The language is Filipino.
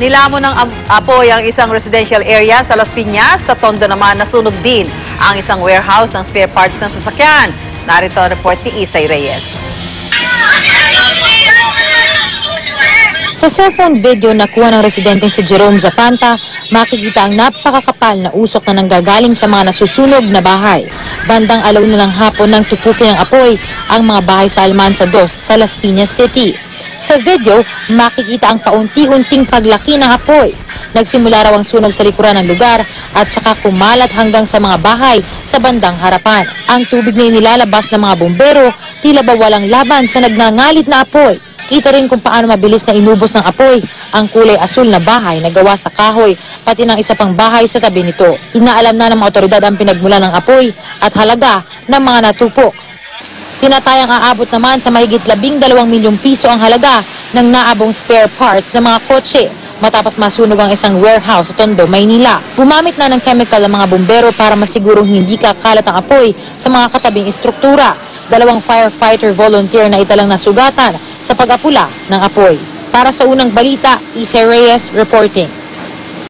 Nilamon ng apoy ang isang residential area sa Las Piñas. Sa Tondo naman, nasunog din ang isang warehouse ng spare parts ng sasakyan. Narito ang report ni Isay Reyes. Sa cellphone video na kuha ng residenteng si Jerome Zapanta, makikita ang napakakapal na usok na nanggagaling sa mga nasusunog na bahay. Bandang 1:00 ng hapon nang tupukin ng apoy ang mga bahay sa Almanza 2 sa Las Piñas City. Sa video, makikita ang paunti-unting paglaki ng apoy. Nagsimula raw ang sunog sa likuran ng lugar at saka kumalat hanggang sa mga bahay sa bandang harapan. Ang tubig na inilalabas ng mga bumbero, tila ba walang laban sa nagngangalit na apoy. Kita rin kung paano mabilis na inubos ng apoy ang kulay asul na bahay na gawa sa kahoy, pati ng isa pang bahay sa tabi nito. Inaalam na ng mga otoridad ang pinagmula ng apoy at halaga ng mga natupok. Tinatayang aabot naman sa mahigit 12 milyong piso ang halaga ng naabong spare parts ng mga kotse matapos masunog ang isang warehouse sa Tondo, Maynila. Gumamit na ng chemical ang mga bumbero para masigurong hindi kakalat ang apoy sa mga katabing istruktura. 2 firefighter volunteer na italang nasugatan sa pag-apula ng apoy. Para sa unang balita, Isay Reyes reporting.